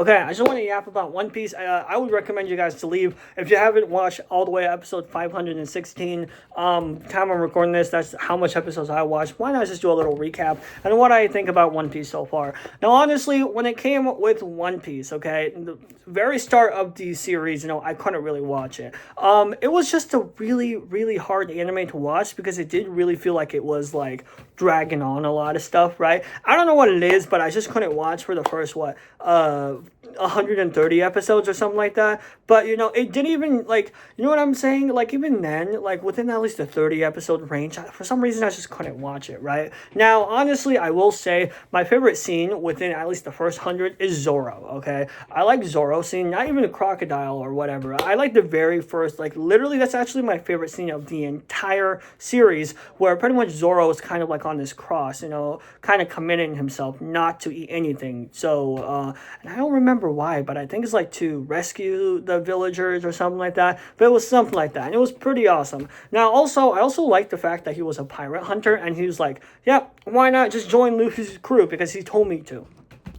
Okay, I just want to yap about One Piece. I would recommend you guys to leave if you haven't watched all the way episode 516. Time I'm recording this, that's how much episodes I watched. Why not just do a little recap and what I think about One Piece so far? Now, honestly, when it came with One Piece, okay, the very start of the series, I couldn't really watch it. It was just a really, really hard anime to watch because it did really feel like it was like dragging on a lot of stuff, right? I don't know what it is, but I just couldn't watch for the first 130 episodes or something like that. But it didn't even like, you know what I'm saying? Like even then, like within at least the 30 episode range, for some reason I just couldn't watch it, right? Now, honestly, I will say my favorite scene within at least the first 100 is Zoro, okay? I like Zoro scene, not even a crocodile or whatever. I like the very first, like literally that's actually my favorite scene of the entire series, where pretty much Zoro is kind of like on this cross, kind of committing himself not to eat anything. So, and I don't remember why, but I think it's like to rescue the villagers or something like that. But it was something like that, and it was pretty awesome. Now, I also like the fact that he was a pirate hunter, and he was like, "Yeah, why not just join Luffy's crew because he told me to."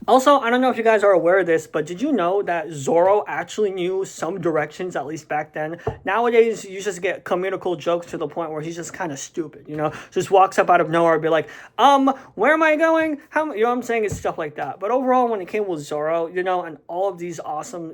Also, I don't know if you guys are aware of this, but did you know that Zoro actually knew some directions, at least back then? Nowadays, you just get comical jokes to the point where he's just kind of stupid, Just walks up out of nowhere and be like, where am I going? How, what I'm saying? It's stuff like that. But overall, when it came with Zoro, and all of these awesome,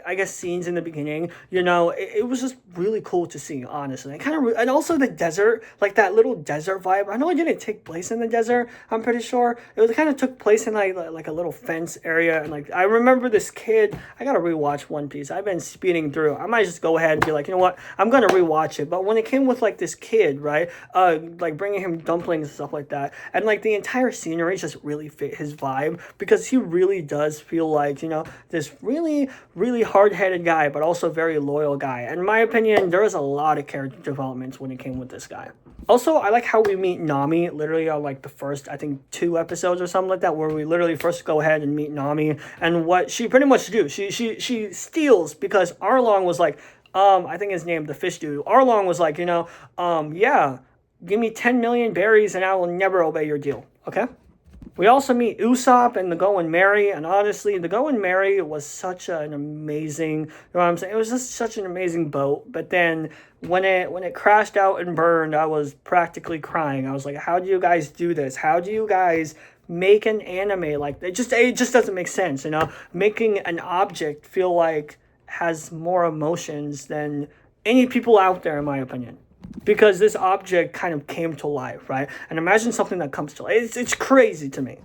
I guess scenes in the beginning, it was just really cool to see, honestly. And also the desert, like that little desert vibe. I know it didn't take place in the desert, I'm pretty sure. It kind of took place in like a little fence area, and like I remember this kid. I gotta rewatch One Piece. I've been speeding through. I might just go ahead and be like, you know what, I'm gonna rewatch it. But when it came with like this kid, right, like bringing him dumplings and stuff like that, and like the entire scenery just really fit his vibe, because he really does feel like this really, really hard-headed guy, but also very loyal guy. And in my opinion, there was a lot of character developments when it came with this guy. Also, I like how we meet Nami literally on like the first, I think, 2 episodes or something like that, where we literally first go ahead and meet Nami, and what she pretty much do. She steals because Arlong was like, I think his name, the fish dude. Arlong was like, yeah, give me 10 million berries and I will never obey your deal. Okay? We also meet Usopp and the Going Merry, and honestly, the Going Merry was such an amazing, you know what I'm saying? It was just such an amazing boat, but then when it crashed out and burned, I was practically crying. I was like, how do you guys do this? How do you guys make an anime like that? It just doesn't make sense, Making an object feel like has more emotions than any people out there, in my opinion. Because this object kind of came to life, right? And imagine something that comes to life. It's crazy to me.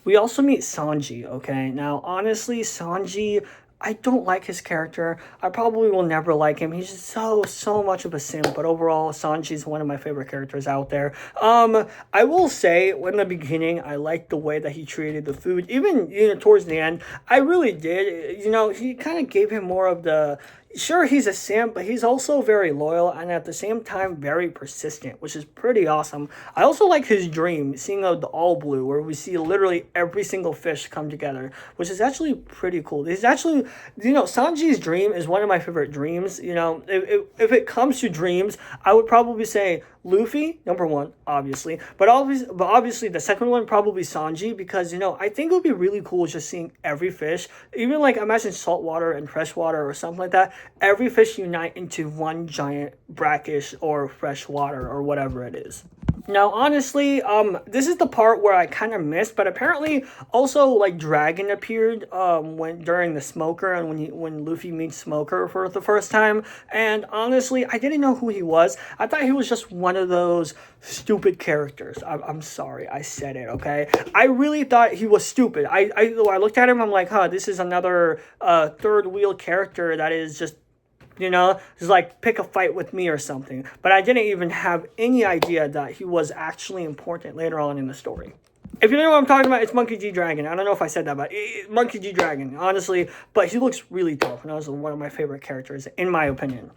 We also meet Sanji, okay? Now, honestly, Sanji, I don't like his character. I probably will never like him. He's just so much of a simp. But overall, Sanji's one of my favorite characters out there. I will say, in the beginning, I liked the way that he treated the food. Even, towards the end, I really did. He kind of gave him more of the... Sure, he's a simp, but he's also very loyal and at the same time very persistent, which is pretty awesome. I also like his dream, seeing the all blue, where we see literally every single fish come together, which is actually pretty cool. He's actually, Sanji's dream is one of my favorite dreams. If it comes to dreams, I would probably say Luffy, number one, obviously. But obviously the second one, probably Sanji, because, I think it would be really cool just seeing every fish, even like imagine saltwater and freshwater or something like that. Every fish unite into one giant brackish or freshwater or whatever it is. Now, honestly, this is the part where I kind of missed, but apparently also like Dragon appeared during the Smoker, and when Luffy meets Smoker for the first time. And honestly, I didn't know who he was. I thought he was just one of those stupid characters. I'm sorry, I said it. Okay, I really thought he was stupid. I looked at him. I'm like, this is another third wheel character that is just. Just like pick a fight with me or something. But I didn't even have any idea that he was actually important later on in the story. If you know what I'm talking about, it's Monkey D. Dragon. I don't know if I said that, but Monkey D. Dragon, honestly. But he looks really dope, and that was one of my favorite characters, in my opinion.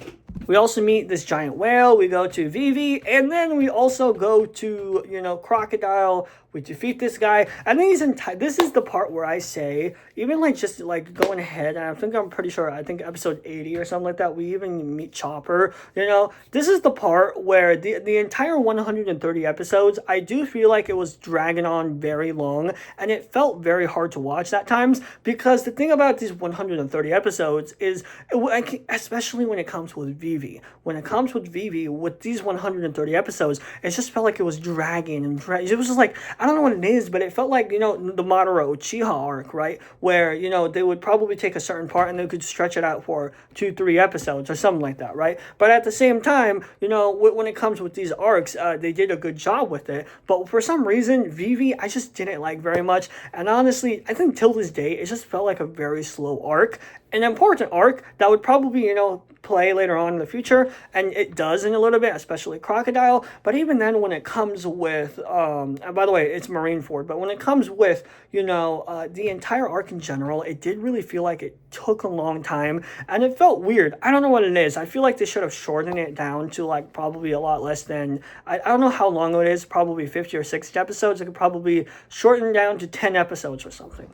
We also meet this giant whale. We go to Vivi, and then we also go to, Crocodile. We defeat this guy, and then this is the part where I say, even like just like going ahead, and I'm pretty sure, I think episode 80 or something like that, we even meet Chopper. This is the part where the entire 130 episodes, I do feel like it was dragging on on very long, and it felt very hard to watch at times, because the thing about these 130 episodes is, especially when it comes with Vivi. When it comes with Vivi, with these 130 episodes, it just felt like it was dragging and dragging. It was just like, I don't know what it is, but it felt like, the Madara Uchiha arc, right? Where, they would probably take a certain part and they could stretch it out for 2-3 episodes or something like that, right? But at the same time, when it comes with these arcs, they did a good job with it. But for some reason, Vivi, I just didn't like very much. And honestly, I think till this day, it just felt like a very slow arc. An important arc that would probably, play later on in the future, and it does in a little bit, especially Crocodile. But even then, when it comes with, and by the way, it's Marineford, but when it comes with, the entire arc in general, it did really feel like it took a long time, and it felt weird. I don't know what it is. I feel like they should have shortened it down to, like, probably a lot less than, I don't know how long it is, probably 50 or 60 episodes. It could probably shorten down to 10 episodes or something.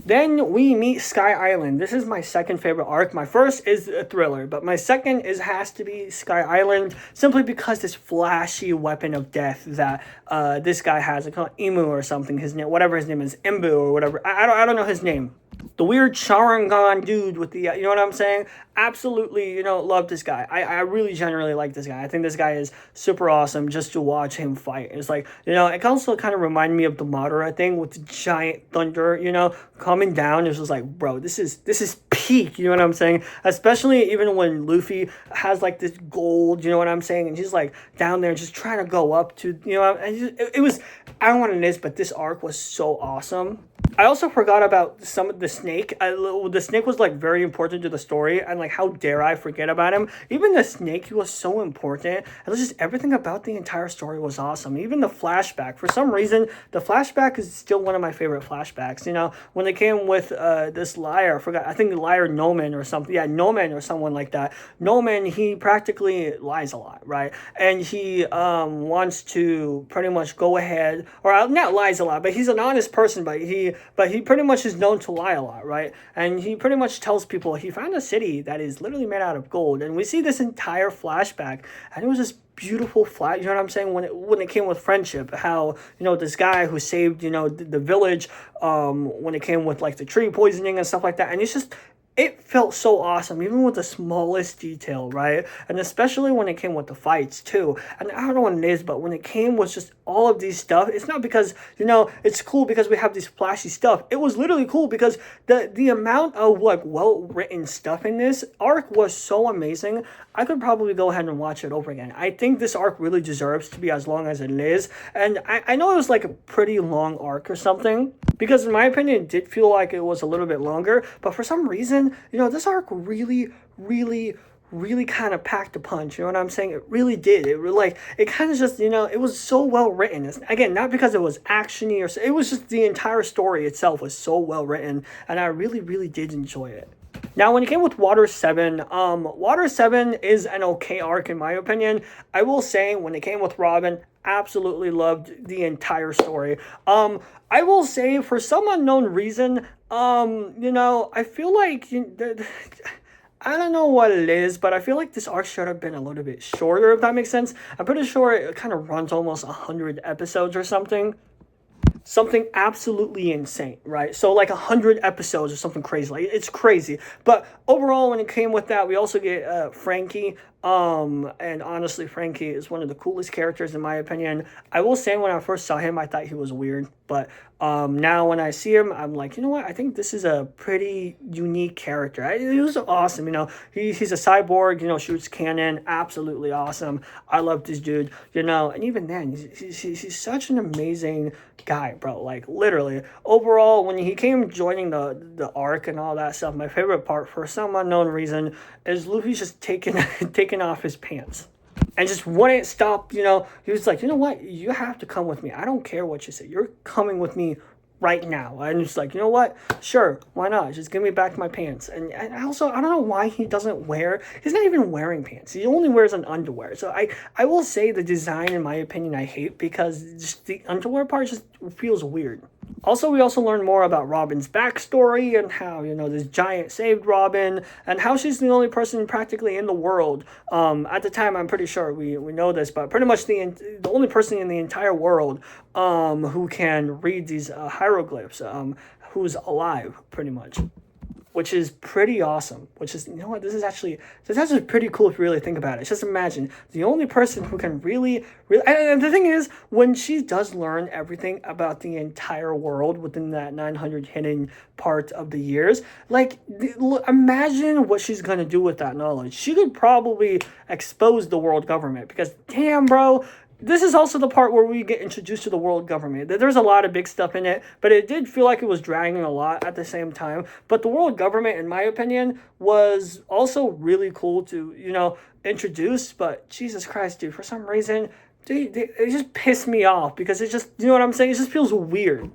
Then we meet Sky Island. This is my second favorite arc. My first is a Thriller, but my second has to be Sky Island, simply because this flashy weapon of death that this guy has. I call it Imu or something. His name, whatever his name is, Imbu or whatever. I don't know his name. The weird Sharingan dude with the, you know what I'm saying? Absolutely, love this guy. I really generally like this guy. I think this guy is super awesome just to watch him fight. It's like, it can also kind of remind me of the Madara thing with the giant thunder, coming down. It's just like, bro, this is peak, you know what I'm saying? Especially even when Luffy has like this gold, you know what I'm saying? And he's like down there just trying to go up to, it was, I don't know what it is, but this arc was so awesome. I also forgot about some of the snake. The snake was like very important to the story, and like, how dare I forget about him? Even the snake, he was so important. And it was just, everything about the entire story was awesome. Even the flashback, for some reason, the flashback is still one of my favorite flashbacks. When they came with this liar, I forgot, I think the liar Noman or something. Yeah, Noman or someone like that. Noman, he practically lies a lot, right? And he wants to pretty much go ahead, or not lies a lot, but he's an honest person, but he pretty much is known to lie a lot, right? And he pretty much tells people he found a city that is literally made out of gold. And we see this entire flashback, and it was just beautiful flat, you know what I'm saying, when it came with friendship, how, this guy who saved, the village, when it came with like the tree poisoning and stuff like that. And it's just, it felt so awesome, even with the smallest detail, right? And especially when it came with the fights, too. And I don't know what it is, but when it came with just all of these stuff, it's not because, it's cool because we have these flashy stuff. It was literally cool because the amount of, like, well-written stuff in this arc was so amazing. I could probably go ahead and watch it over again. I think this arc really deserves to be as long as it is. And I know it was, like, a pretty long arc or something, because in my opinion, it did feel like it was a little bit longer. But for some reason, this arc really kind of packed a punch, you know what I'm saying? It really did. It kind of just, it was so well written. Again, not because it was actiony or it was just the entire story itself was so well written, and I really did enjoy it. Now, when it came with Water 7, Water 7 is an okay arc in my opinion. I will say, when it came with Robin, absolutely loved the entire story. I will say, for some unknown reason, I feel like, I don't know what it is, but I feel like this arc should have been a little bit shorter, if that makes sense. I'm pretty sure it kind of runs almost 100 episodes or something. Something absolutely insane, right? So like 100 episodes or something crazy. Like, it's crazy. But overall, when it came with that, we also get Frankie. And honestly, Frankie is one of the coolest characters in my opinion. I will say, when I first saw him, I thought he was weird, but now when I see him, I'm like, you know what? I think this is a pretty unique character. He was awesome, He's a cyborg, shoots cannon, absolutely awesome. I love this dude, and even then, he's such an amazing guy, bro. Like, literally, overall, when he came joining the arc and all that stuff, my favorite part, for some unknown reason, is Luffy's just taking off his pants and just wouldn't stop. He was like, you know what, you have to come with me. I don't care what you say, you're coming with me right now. And it's like, you know what, sure, why not, just give me back my pants. And also, I don't know why he's not even wearing pants, he only wears an underwear. So I will say, the design, in my opinion, I hate, because just the underwear part just feels weird. Also, we also learn more about Robin's backstory and how, this giant saved Robin and how she's the only person practically in the world. At the time, I'm pretty sure we know this, but pretty much the only person in the entire world who can read these hieroglyphs, who's alive, pretty much, which is pretty awesome. Which is, what, this is actually pretty cool if you really think about it. Just imagine the only person who can really, and the thing is, when she does learn everything about the entire world within that 900 hidden part of the years, like, imagine what she's gonna do with that knowledge. She could probably expose the world government because, damn, bro, this is also the part where we get introduced to the world government. There's a lot of big stuff in it, but it did feel like it was dragging a lot at the same time. But the world government, in my opinion, was also really cool to, introduce. But Jesus Christ, dude, for some reason, it just pissed me off because it just, you know what I'm saying? It just feels weird.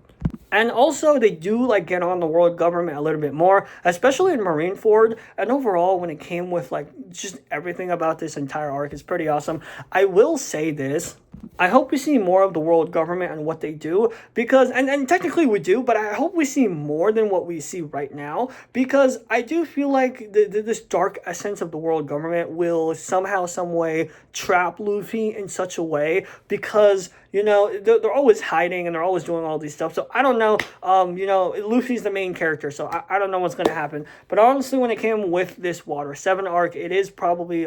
And also, they do like get on the world government a little bit more, especially in Marineford. And overall, when it came with like just everything about this entire arc is pretty awesome. I will say this. I hope we see more of the world government and what they do because, and technically we do, but I hope we see more than what we see right now because I do feel like this dark essence of the world government will somehow, some way trap Luffy in such a way because, they're always hiding and they're always doing all these stuff. So I don't know, Luffy's the main character, so I don't know what's going to happen. But honestly, when it came with this Water 7 arc, it is probably,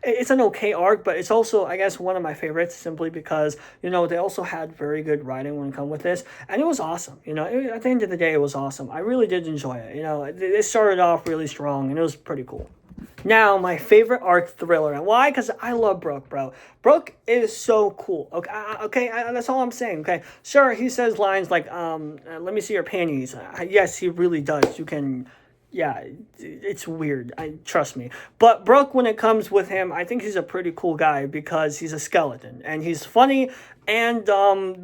it's an okay arc, but it's also, I guess, one of my favorites simply because, they also had very good writing when it come with this. And it was awesome. At the end of the day, it was awesome. I really did enjoy it. It started off really strong and it was pretty cool. Now, my favorite arc, Thriller. And why? Because I love Brook, bro. Brook is so cool. Okay, that's all I'm saying. Okay, sure, he says lines like, let me see your panties. Yes, he really does. You can, yeah, it's weird. Trust me. But Brook, when it comes with him, I think he's a pretty cool guy because he's a skeleton and he's funny. And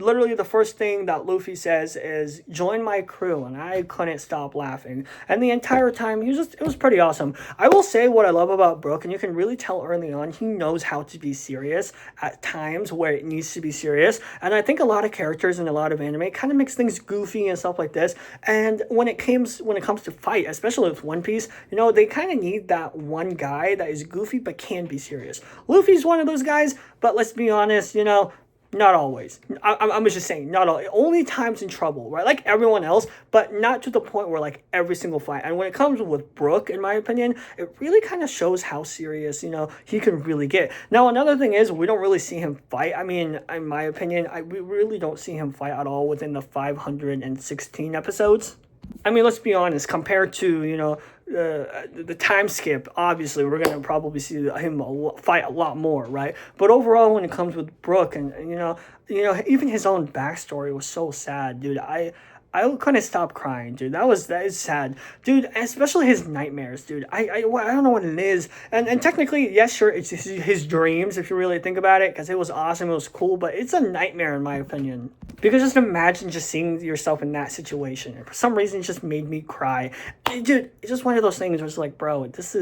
literally the first thing that Luffy says is, join my crew, and I couldn't stop laughing. And the entire time, it was pretty awesome. I will say what I love about Brook, and you can really tell early on, he knows how to be serious at times where it needs to be serious. And I think a lot of characters in a lot of anime kind of makes things goofy and stuff like this. And when it comes to fight, especially with One Piece, they kind of need that one guy that is goofy but can be serious. Luffy's one of those guys, but let's be honest, not always. I'm just saying, not all. Only times in trouble, right? Like everyone else, but not to the point where like every single fight. And when it comes with Brook, in my opinion, it really kind of shows how serious, he can really get. Now, another thing is we don't really see him fight. I mean, in my opinion, we really don't see him fight at all within the 516 episodes. I mean, let's be honest, compared to, the time skip, obviously, we're going to probably see him fight a lot more, right? But overall, when it comes with Brook and, even his own backstory was so sad, dude. I couldn't stop crying, dude. That is sad, dude. Especially his nightmares, dude. I don't know what it is, and technically, yes, sure, it's his dreams if you really think about it, because it was awesome, it was cool, but it's a nightmare in my opinion. Because just imagine just seeing yourself in that situation, and for some reason, it just made me cry, dude. It's just one of those things where it's like, bro, this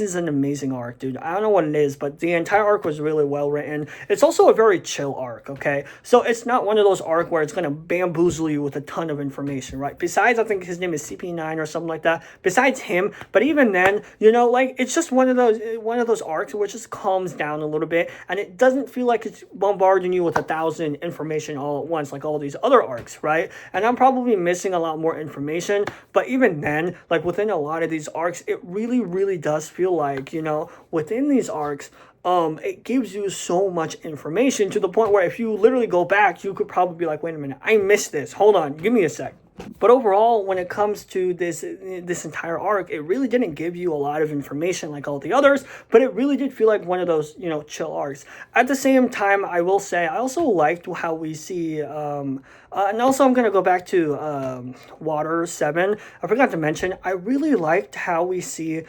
is an amazing arc, dude. I don't know what it is, but the entire arc was really well written. It's also a very chill arc, okay? So it's not one of those arcs where it's going to bamboozle you with a ton of information, right? Besides, I think his name is CP9 or something like that. Besides him, but even then, it's just one of those arcs where it just calms down a little bit, and it doesn't feel like it's bombarding you with 1,000 information all at once, like all these other arcs, right? And I'm probably missing a lot more information, but even then, like within a lot of these arcs, it really, really does feel like, within these arcs, it gives you so much information to the point where if you literally go back, you could probably be like, wait a minute, I missed this. Hold on, give me a sec. But overall, when it comes to this entire arc, it really didn't give you a lot of information like all the others, but it really did feel like one of those, chill arcs. At the same time, I will say, I also liked how we see, and also I'm going to go back to Water 7. I forgot to mention, I really liked how we see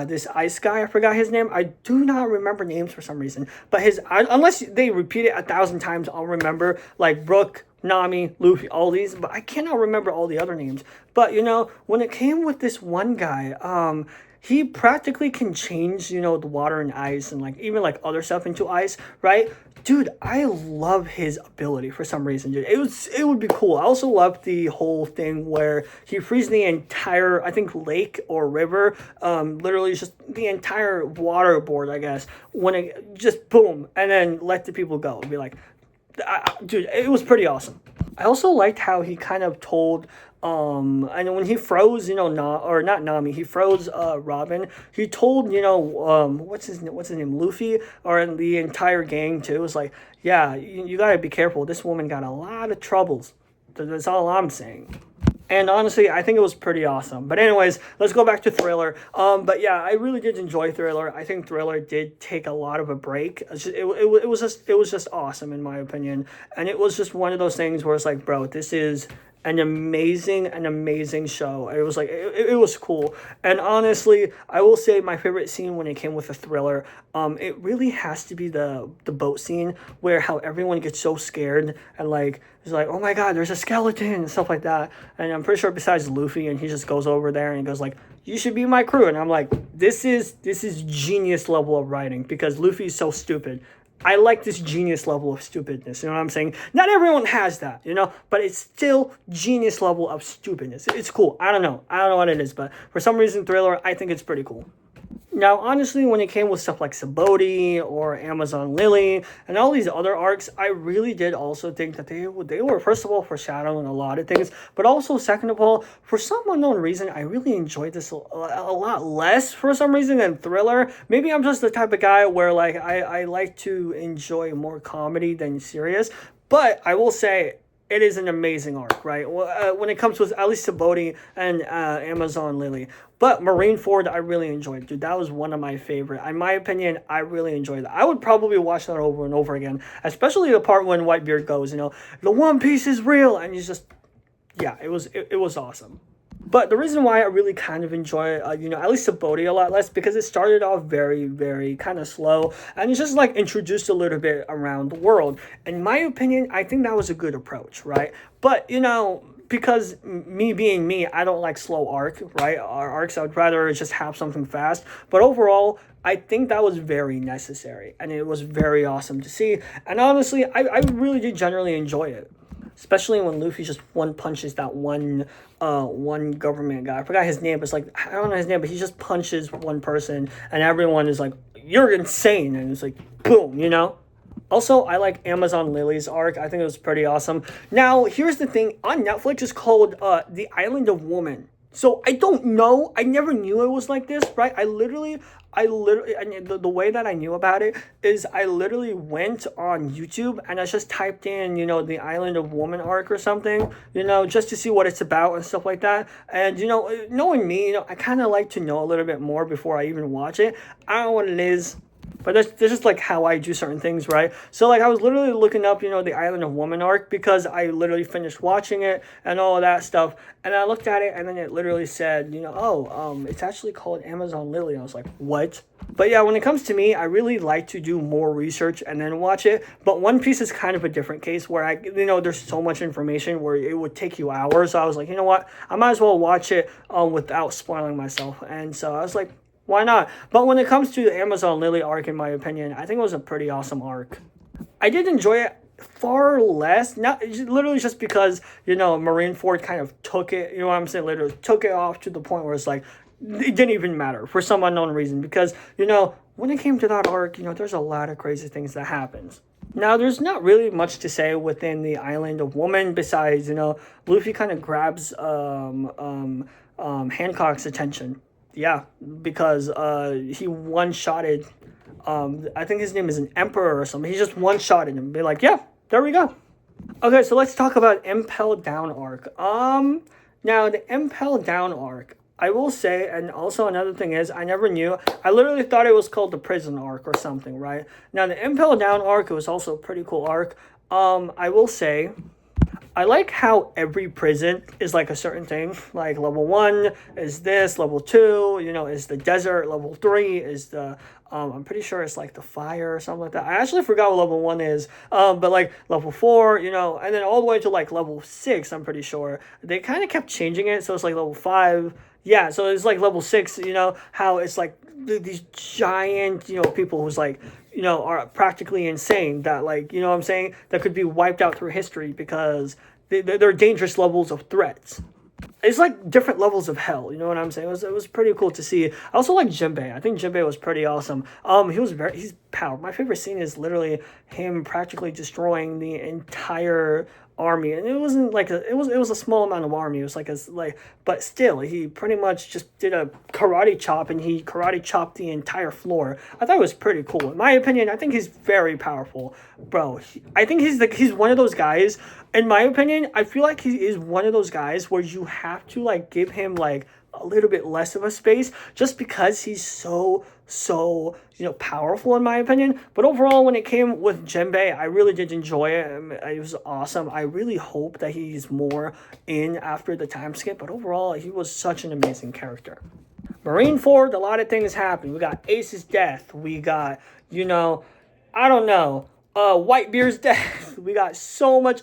this ice guy. I forgot his name. I do not remember names for some reason, but unless they repeat it 1,000 times, I'll remember, like Brook, Nami, Luffy, all these, but I cannot remember all the other names. But when it came with this one guy, he practically can change, the water and ice and like even like other stuff into ice, right? Dude, I love his ability for some reason, dude. It would be cool. I also love the whole thing where he frees the entire, I think, lake or river, literally just the entire water board, I guess, when it just boom, and then let the people go and be like, dude, it was pretty awesome. I also liked how he kind of told, and when he froze, not Nami, he froze Robin. He told, what's his name, Luffy, or the entire gang too. It was like, yeah, you gotta be careful. This woman got a lot of troubles. That's all I'm saying. And honestly, I think it was pretty awesome. But anyways, let's go back to Thriller. But yeah, I really did enjoy Thriller. I think Thriller did take a lot of a break. It was just awesome in my opinion. And it was just one of those things where it's like, bro, this is an amazing show. It was like it was cool. And honestly, I will say my favorite scene when it came with a Thriller, it really has to be the boat scene where how everyone gets so scared and like it's like, oh my god, there's a skeleton and stuff like that. And I'm pretty sure besides Luffy, and he just goes over there and he goes like, you should be my crew. And I'm like, this is genius level of writing because Luffy's so stupid. I like this genius level of stupidness, you know what I'm saying? Not everyone has that, but it's still genius level of stupidness. It's cool. I don't know what it is, but for some reason, Thriller, I think it's pretty cool. Now, honestly, when it came with stuff like Sabaody or Amazon Lily and all these other arcs, I really did also think that they were, first of all, foreshadowing a lot of things, but also, second of all, for some unknown reason, I really enjoyed this a lot less for some reason than Thriller. Maybe I'm just the type of guy where, like, I like to enjoy more comedy than serious, but I will say, it is an amazing arc, right? When it comes with at least Sabaody and Amazon Lily. But Marineford, I really enjoyed. Dude, that was one of my favorite. In my opinion, I really enjoyed that. I would probably watch that over and over again. Especially the part when Whitebeard goes, the One Piece is real. And he's just, yeah, it was awesome. But the reason why I really kind of enjoy, at least Sabaody a lot less, because it started off very, very kind of slow, and it's just like introduced a little bit around the world. In my opinion, I think that was a good approach, right? But, because me being me, I don't like slow arc, right? Our arcs, I would rather just have something fast. But overall, I think that was very necessary, and it was very awesome to see. And honestly, I really did generally enjoy it. Especially when Luffy just one punches that one government guy. I forgot his name, but it's like, I don't know his name, but he just punches one person and everyone is like, you're insane. And it's like, boom, Also, I like Amazon Lily's arc. I think it was pretty awesome. Now, here's the thing. On Netflix, it's called The Island of Woman. So, I don't know. I never knew it was like this, right? I literally, the way that I knew about it is I literally went on YouTube and I just typed in, The Island of Woman arc or something, just to see what it's about and stuff like that. And, knowing me, I kind of like to know a little bit more before I even watch it. I don't know what it is. But that's just like how I do certain things, right? So like I was literally looking up, the Island of Woman arc because I literally finished watching it and all of that stuff. And I looked at it and then it literally said, it's actually called Amazon Lily. And I was like, what? But yeah, when it comes to me, I really like to do more research and then watch it. But One Piece is kind of a different case where there's so much information where it would take you hours. So I was like, you know what? I might as well watch it without spoiling myself. And so I was like, why not? But when it comes to the Amazon Lily arc, in my opinion, I think it was a pretty awesome arc. I did enjoy it far less, not literally just because, Marineford kind of took it, what I'm saying, literally took it off to the point where it's like, it didn't even matter for some unknown reason because, when it came to that arc, there's a lot of crazy things that happens. Now, there's not really much to say within the Island of Woman besides, Luffy kind of grabs Hancock's attention. Yeah, because he one-shotted, I think his name is an Emperor or something. He just one-shotted him. Be like, yeah, there we go. Okay, so let's talk about Impel Down arc. Now, the Impel Down arc, I will say, and also another thing is, I never knew. I literally thought it was called the Prison arc or something, right? Now, the Impel Down arc, it was also a pretty cool arc. I will say, I like how every prison is like a certain thing. Like level 1 is this, level 2, is the desert, level 3 is the I'm pretty sure it's like the fire or something like that. I actually forgot what level 1 is. But like level 4, and then all the way to like level 6, I'm pretty sure. They kind of kept changing it, so it's like level 5. Yeah, so it's like level 6, how it's like these giant, people who's like, are practically insane that like, what I'm saying, that could be wiped out through history because they're dangerous levels of threats. It's like different levels of hell, you know what I'm saying? It was pretty cool to see. I also like Jinbei. I think Jinbei was pretty awesome. He's powerful. My favorite scene is literally him practically destroying the entire army, and it wasn't like it was a small amount of army. It was but still, he pretty much just did a karate chop, and he karate chopped the entire floor. I thought it was pretty cool. In my opinion, I think he's very powerful, bro. I think he's one of those guys. In my opinion, I feel like he is one of those guys where you have to like give him like a little bit less of a space just because he's so powerful, in my opinion. But overall, when it came with Jinbei, I really did enjoy it. It was awesome. I really hope that he's more in after the time skip, but overall he was such an amazing character. Marineford, a lot of things happened. We got Ace's death, we got I don't know, Whitebeard's death. We got so much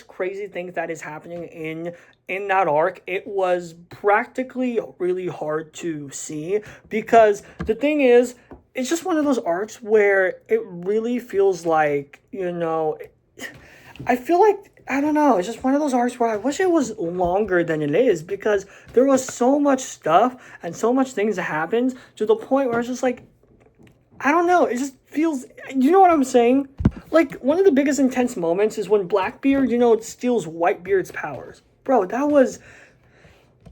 crazy things that is happening in that arc. It was practically really hard to see because the thing is, it's just one of those arcs where it really feels like, I feel like, I don't know, it's just one of those arcs where I wish it was longer than it is because there was so much stuff and so much things that happened to the point where it's just like, I don't know, it just feels, you know what I'm saying? Like, one of the biggest intense moments is when Blackbeard, steals Whitebeard's powers. Bro, that was,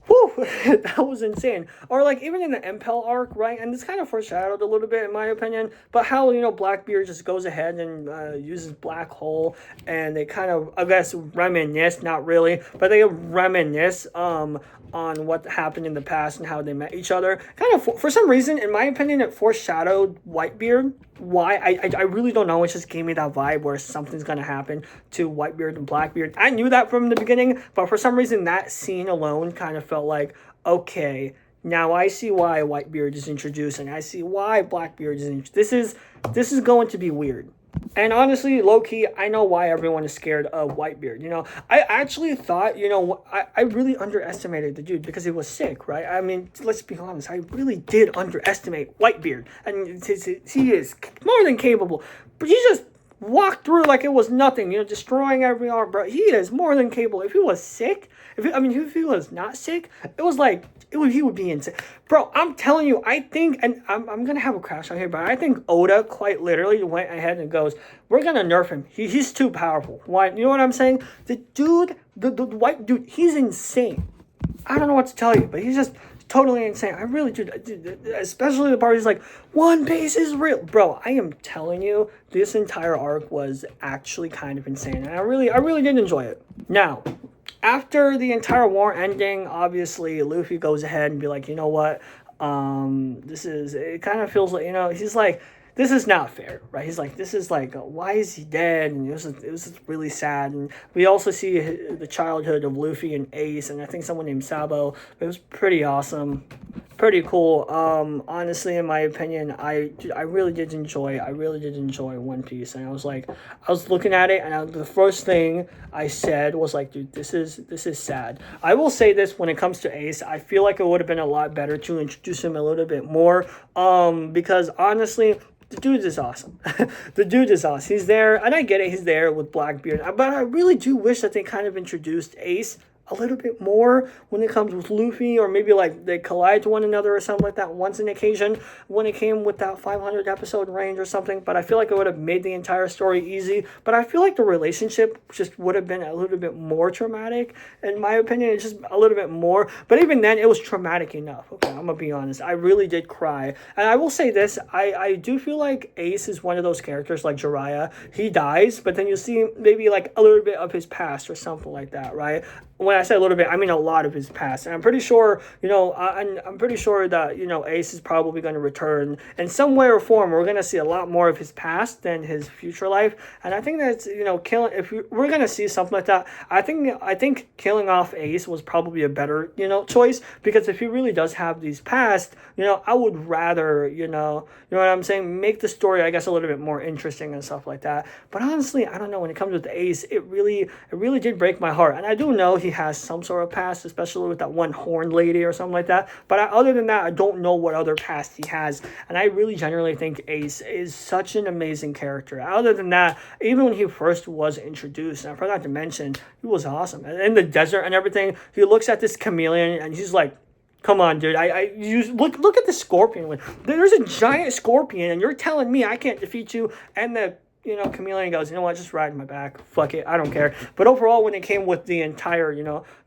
whew, that was insane. Or like even in the Impel arc, right? And it's kind of foreshadowed a little bit in my opinion, but how, Blackbeard just goes ahead and uses Black Hole, and they kind of, I guess, reminisce, not really, but they reminisce on what happened in the past and how they met each other. Kind of, for some reason, in my opinion, it foreshadowed Whitebeard. Why? I really don't know. It just gave me that vibe where something's going to happen to Whitebeard and Blackbeard. I knew that from the beginning, but for some reason, that scene alone kind of felt like, okay, now I see why Whitebeard is introduced, and I see why Blackbeard is introduced. This is going to be weird. And honestly, low-key, I know why everyone is scared of Whitebeard. I actually thought, I really underestimated the dude because he was sick, right? I mean, let's be honest. I really did underestimate Whitebeard. And he is more than capable. But he just walked through like it was nothing, destroying every arm, bro. He is more than capable. If he was sick, if he was not sick, it was like, he would be insane. Bro, I'm telling you, I think, and I'm going to have a crash on here, but I think Oda quite literally went ahead and goes, we're going to nerf him. He's too powerful. Why? You know what I'm saying? The dude, the white dude, he's insane. I don't know what to tell you, but he's just totally insane. I really do. Especially the part he's like, One Piece is real. Bro, I am telling you, this entire arc was actually kind of insane. And I really did enjoy it. Now, after the entire war ending, obviously, Luffy goes ahead and be like, you know what? It kind of feels like, he's like, this is not fair, right? He's like, this is like, why is he dead? And it was really sad. And we also see the childhood of Luffy and Ace, and I think someone named Sabo. It was pretty awesome, pretty cool. Honestly, in my opinion, I really did enjoy One Piece. And I was looking at it, and the first thing I said was like, dude, this is sad. I will say this: when it comes to Ace, I feel like it would have been a lot better to introduce him a little bit more. Because honestly, the dude is awesome. The dude is awesome. He's there, and I get it. He's there with Blackbeard. But I really do wish that they kind of introduced Ace a little bit more when it comes with Luffy, or maybe like they collide to one another or something like that once an occasion when it came with that 500 episode range or something. But I feel like it would have made the entire story easy. But I feel like the relationship just would have been a little bit more traumatic. In my opinion, it's just a little bit more. But even then, it was traumatic enough. Okay, I'm gonna be honest. I really did cry. And I will say this, I do feel like Ace is one of those characters like Jiraiya. He dies, but then you see maybe like a little bit of his past or something like that, right? when I say a little bit, I mean a lot of his past. And I'm pretty sure, I'm pretty sure that, Ace is probably going to return in some way or form. We're going to see a lot more of his past than his future life. And I think that's, killing, if we're going to see something like that, I think killing off Ace was probably a better, choice, because if he really does have these past, I would rather, you know what I'm saying, make the story, I guess, a little bit more interesting and stuff like that. But honestly, I don't know, when it comes with Ace, it really did break my heart. And I do know he has some sort of past, especially with that one horned lady or something like that. But other than that, I don't know what other past he has. And I really genuinely think Ace is such an amazing character. Other than that, even when he first was introduced, and I forgot to mention, he was awesome. In the desert and everything, he looks at this chameleon and he's like, come on, dude. You look at the scorpion. There's a giant scorpion, and you're telling me I can't defeat you. And the chameleon goes, you know what? Just ride my back. Fuck it. I don't care. But overall, when it came with the entire,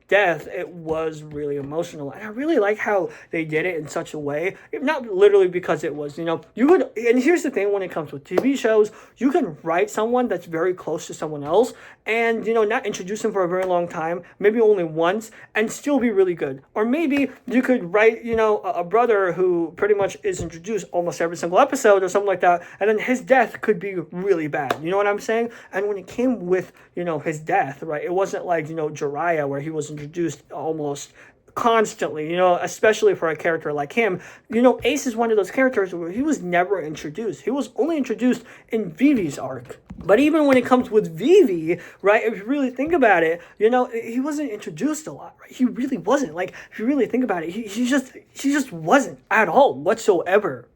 death, it was really emotional, and I really like how they did it in such a way, not literally because it was, you could, and here's the thing, when it comes with TV shows, you can write someone that's very close to someone else, and, not introduce them for a very long time, maybe only once, and still be really good. Or maybe you could write, a brother who pretty much is introduced almost every single episode or something like that, and then his death could be really bad, you know what I'm saying? And when it came with, his death, right, it wasn't like, Jiraiya, where he was introduced almost constantly, especially for a character like him. Ace is one of those characters where he was never introduced. He was only introduced in Vivi's arc. But even when it comes with Vivi, right, if you really think about it, he wasn't introduced a lot, right? He really wasn't. Like, if you really think about it, he just wasn't at all whatsoever.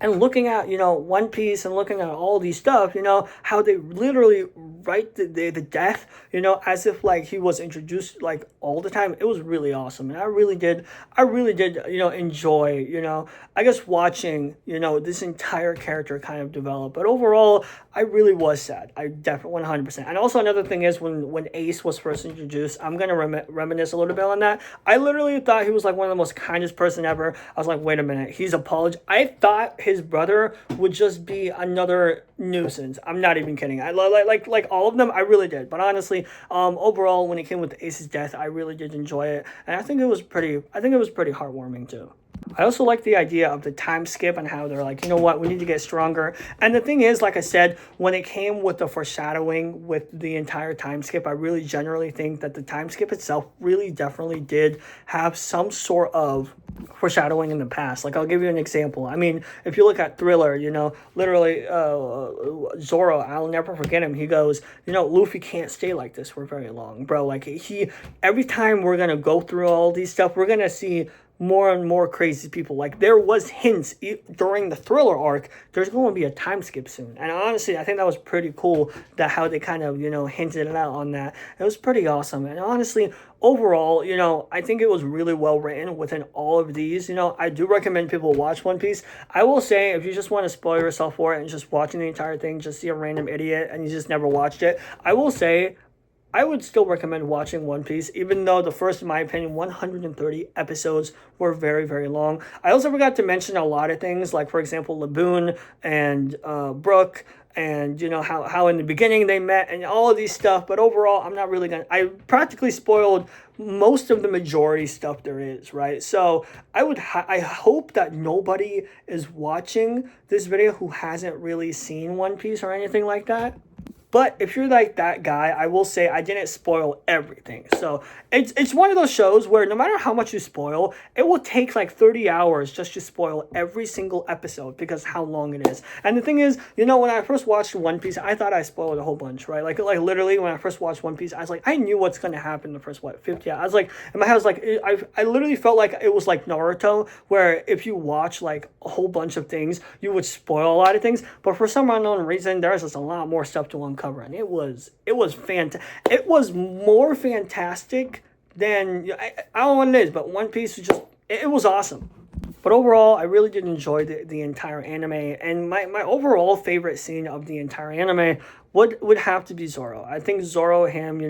And looking at, One Piece and looking at all these stuff, how they literally write the death, as if like he was introduced like all the time. It was really awesome. And I really did, enjoy, I guess watching, this entire character kind of develop. But overall, I really was sad. I definitely 100%. And also another thing is when Ace was first introduced, I'm going to reminisce a little bit on that. I literally thought he was like one of the most kindest person ever. I was like, wait a minute, he's apologized. I thought his brother would just be another nuisance. I'm not even kidding. I like all of them. I really did. But honestly, overall, when it came with Ace's death, I really did enjoy it, and I think it was pretty heartwarming too. I also like the idea of the time skip and how they're like, you know what, we need to get stronger. And the thing is, like I said, when it came with the foreshadowing with the entire time skip, I really generally think that the time skip itself really definitely did have some sort of foreshadowing in the past. Like, I'll give you an example. I mean, if you look at Thriller, literally Zoro, I'll never forget him. He goes, Luffy can't stay like this for very long, bro. Like, every time we're going to go through all these stuff, we're going to see more and more crazy people. Like, there was hints during the Thriller arc, there's going to be a time skip soon. And honestly, I think that was pretty cool, that how they kind of, hinted it out on that. It was pretty awesome. And honestly, overall, I think it was really well written within all of these. I do recommend people watch One Piece. I will say, if you just want to spoil yourself for it and just watching the entire thing, just see a random idiot and you just never watched it, I will say, I would still recommend watching One Piece, even though the first, in my opinion, 130 episodes were very, very long. I also forgot to mention a lot of things, like, for example, Laboon and Brook, and, how in the beginning they met and all of these stuff. But overall, I'm not really going to... I practically spoiled most of the majority stuff there is, right? So I hope that nobody is watching this video who hasn't really seen One Piece or anything like that. But if you're like that guy, I will say I didn't spoil everything. So it's one of those shows where no matter how much you spoil, it will take like 30 hours just to spoil every single episode because how long it is. And the thing is, when I first watched One Piece, I thought I spoiled a whole bunch, right? Like literally when I first watched One Piece, I was like, I knew what's going to happen the first, 50 hours. I was like, in my head, I was like, I literally felt like it was like Naruto, where if you watch like a whole bunch of things, you would spoil a lot of things. But for some unknown reason, there's just a lot more stuff to uncover. And it was fantastic. It was more fantastic than, I don't know what it is, but One Piece was just, it was awesome. But overall, I really did enjoy the entire anime, and my overall favorite scene of the entire anime would have to be Zoro. I think Zoro, him,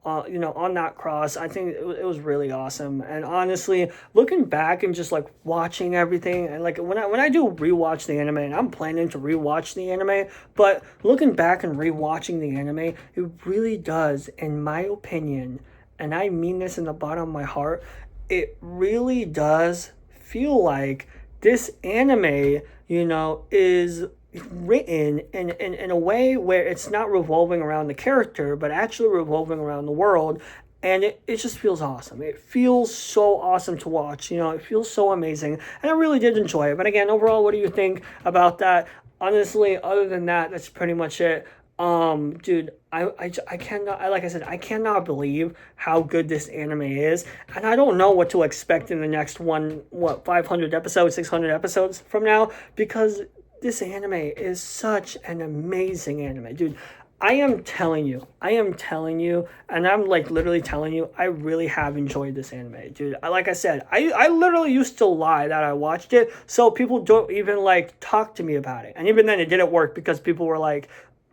on that cross, I think it was really awesome. And honestly, looking back and just like watching everything, and like when I do rewatch the anime, and I'm planning to rewatch the anime, but looking back and rewatching the anime, it really does, in my opinion, and I mean this in the bottom of my heart, it really does feel like this anime, is written in a way where it's not revolving around the character, but actually revolving around the world. And it just feels awesome. It feels so awesome to watch. It feels so amazing. And I really did enjoy it. But again, overall, what do you think about that? Honestly, other than that, that's pretty much it. Dude, I cannot, like I said, I cannot believe how good this anime is, and I don't know what to expect in the next 500 episodes, 600 episodes from now, because this anime is such an amazing anime, dude. I am telling you, and I'm like literally telling you, I really have enjoyed this anime, dude. Like I said, I literally used to lie that I watched it, so people don't even like talk to me about it. And even then, it didn't work because people were like,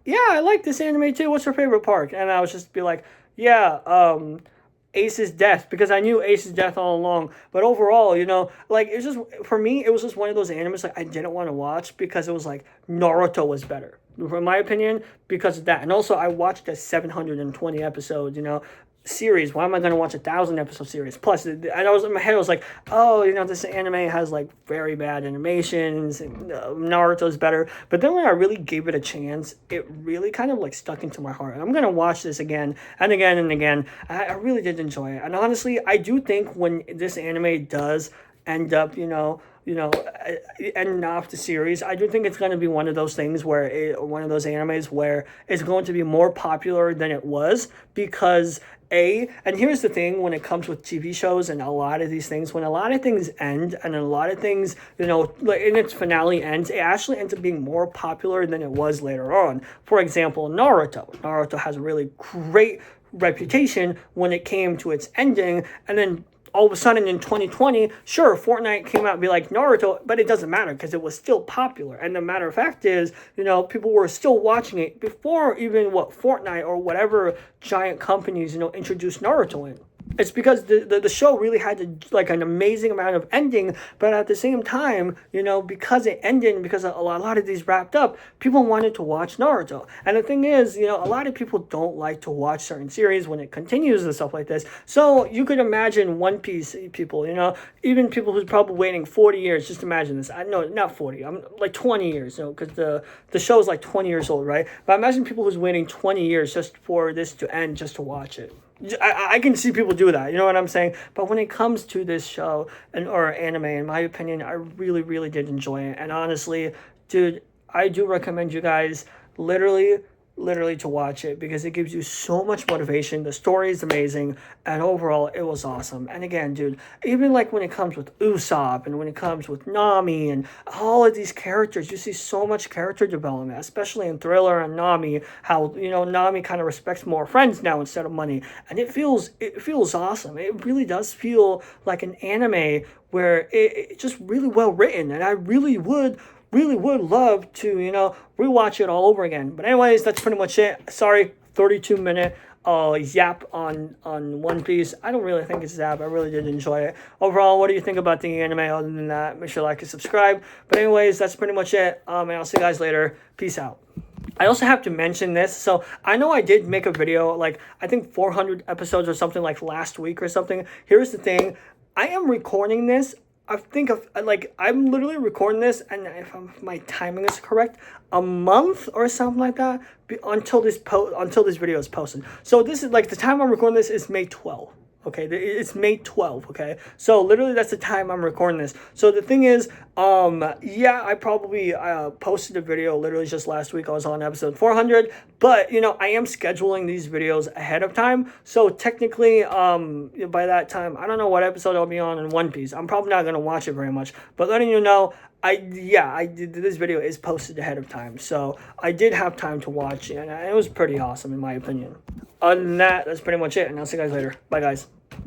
yeah, I like this anime too. What's your favorite part? And I was just be like, yeah, Ace's death, because I knew Ace's death all along. But overall, like it's just for me, it was just one of those animes like I didn't want to watch because it was like Naruto was better, in my opinion, because of that. And also, I watched a 720 episodes, series. Why am I going to watch 1,000 episode series? Plus, I was in my head, I was like, oh, this anime has like very bad animations, and Naruto's better. But then when I really gave it a chance, it really kind of like stuck into my heart. And I'm going to watch this again and again and again. I really did enjoy it. And honestly, I do think when this anime does end up, ending off the series, I do think it's going to be one of those things one of those animes where it's going to be more popular than it was because and here's the thing when it comes with TV shows and a lot of these things, when a lot of things end and a lot of things, like in its finale ends, it actually ends up being more popular than it was later on. For example, Naruto. Naruto has a really great reputation when it came to its ending, and then all of a sudden in 2020, sure, Fortnite came out and be like Naruto, but it doesn't matter because it was still popular. And the matter of fact is, people were still watching it before even Fortnite or whatever giant companies, introduced Naruto in. It's because the show really had an amazing amount of ending, but at the same time, because it ended, because a lot of these wrapped up, people wanted to watch Naruto. And the thing is, a lot of people don't like to watch certain series when it continues and stuff like this. So you could imagine One Piece people, even people who's probably waiting 40 years. Just imagine this. I know, not 40. I'm like 20 years, because the show is like 20 years old, right? But imagine people who's waiting 20 years just for this to end, just to watch it. I can see people do that, you know what I'm saying? But when it comes to this show or anime, in my opinion, I really, really did enjoy it. And honestly, dude, I do recommend you guys literally to watch it because it gives you so much motivation. The story is amazing, and overall, it was awesome. And again, dude, even like when it comes with Usopp and when it comes with Nami and all of these characters, you see so much character development, especially in Thriller and Nami, how, Nami kind of respects more friends now instead of money. And it feels awesome. It really does feel like an anime where it's just really well written, and I really would love to, rewatch it all over again. But anyways, that's pretty much it. Sorry, 32-minute yap on One Piece. I don't really think it's zap. I really did enjoy it. Overall, what do you think about the anime? Other than that, make sure to like and subscribe. But anyways, that's pretty much it. And I'll see you guys later. Peace out. I also have to mention this. So I know I did make a video, like I think 400 episodes or something like last week or something. Here's the thing. I am recording this. I'm literally recording this, and if my timing is correct, a month or something like that until this video is posted. So this is like the time I'm recording this is May 12th. Okay, it's May 12th, okay? So literally that's the time I'm recording this. So the thing is, yeah, I probably posted a video literally just last week. I was on episode 400, but, I am scheduling these videos ahead of time. So technically, by that time, I don't know what episode I'll be on in One Piece. I'm probably not going to watch it very much, but letting you know, this video is posted ahead of time. So I did have time to watch it, and it was pretty awesome in my opinion. Other than that, that's pretty much it, and I'll see you guys later. Bye, guys.